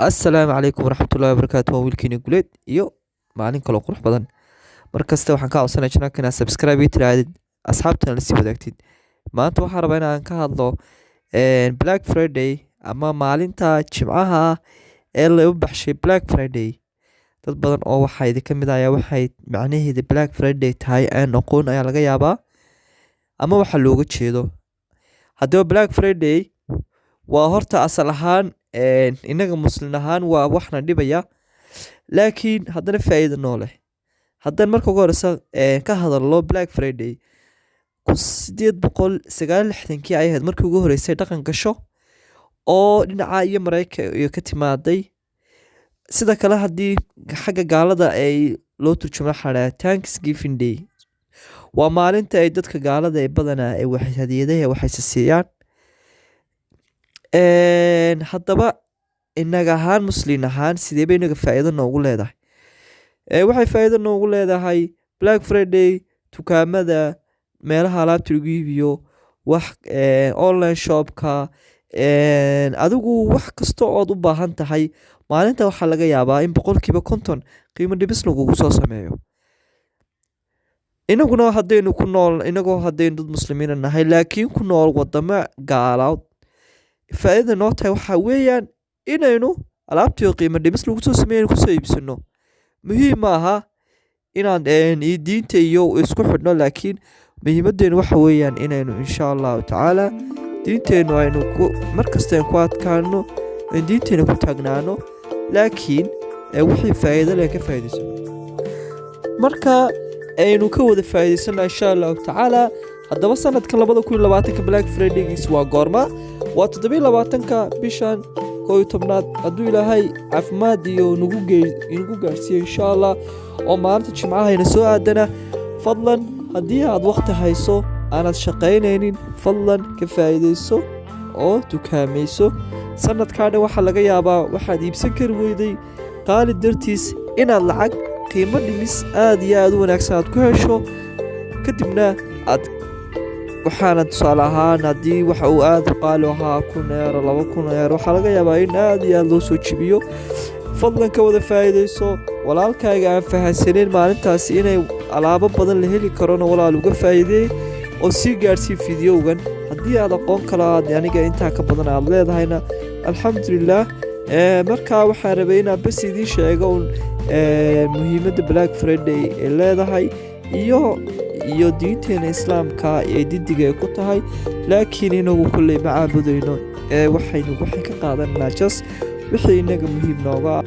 Assalaamu calaykum waraxmatullaahi wabarakaatuh. Waa wiilkiina guleed iyo maalin kale oo qurux badan. Markasta waxaan ka codsanayaa channelka inaad subscribe ii tirahdid, asxaabtana la sii wadaagtid. Maanta waxaan rabaa inaan ka hadlo Black Friday ama maalinta Jimcaha ah ee lagu baxshay Black Friday. Dad badan oo waxaa idinka mid ah ayaa waxay macnaheeda Black Friday tahay aan aqoon ayaa laga yaabaa ama waxa looga jeedo. Haddaba Black Friday waa horta asal ahaan inaga muslim ahaan waa waxna dhibaya, laakiin haddana faa'iido noo leh. Haddaan marka ugu horeysa ka hadalno Black Friday 1869 ay ahayd markii ugu horeysay dhaqan gasho oo dhinaca iyo Mareykanka iyo ka timaaday. Sida kale haddii xagga gaalada ay loo turjumo xaraa Thanksgiving Day, waa maalinta ay dadka gaalada ee badanaa ay wax hadiyadaha waxay siiyaan. Haddaba inaga ahaan muslim ahaan sidee bay inaga faa'iido noogu leedahay? Waxay faa'iido noogu leedahay Black Friday dukaamada, meelaha alaabta lagu iibiyo, wax online shopka, adigu wax kasta oo aad u baahan tahay maalinta waxaa laga yaabaa in 50% qiimo dhibis lagugu soo sameeyo. Inaguna haddaynu ku nool inagoo haddaynu dad muslimiin nahay laakiin ku nool wadamo gaalood, faa'iido noo tahay waxaa weeyaan inaynu alaabtii qiimo dhibis lagu soo sameeyo ku soo iibsano. Muhiim ma aha inaan diinta iyo isku xidhno, laakiin muhiimadeenu waxa weeyaan inaynu insha Allah tacaala diinteenu aynu markasta ku adkaano, diinteenu ku taagnaano, laakiin wixii faa'iido leh ka faa'iideysano. Marka aynu ka wada faa'iideysano insha Allah tacaala. Haddaba sanadka 2020 Black Friday waa goorma? Waa 27ka bishan 11aad hadduu Ilaahay caafimaad iyo nagu gaarsiiyo insha Allah, oo maalinta Jimcaha ina soo aadana. Fadlan haddii aad waqti hayso aanad shaqaynaynin, fadlan ka faa'iideyso oo dukaamayso. Sanadkan waxa laga yaabaa waxaad iibsan kari weyday qaali dartiis inaad lacag qiimo dhimis aad iyo aad u wanaagsan aad ku hesho, kadibna aad waxaana tusaale ahaan haddii waxa uu aad u qaali ahaa 1000 €, 2000 €, waxaa laga yaabaa in aad iyo aad loo soo jibiyo. Fadlan ka wada faa'iideyso. Walaalkaaga aan fahansaneyn maalintaasi inay alaabo badan la heli karona walaal uga faa'iideey oo sii gaarsii fiidiyowgan. Haddii aad aqoon kale aad aniga intaa ka badan aad leedahayna alxamdulillaah. Markaa waxaan rabay inaan bas idiin sheego muhiimadda Black Friday ee leedahay iyo diinteena islaamka ee didiga ay ku tahay, laakiin inagu kulley ma caabudayno. Waxay ka qaadanaa just wixii inaga muhiim nooga ah.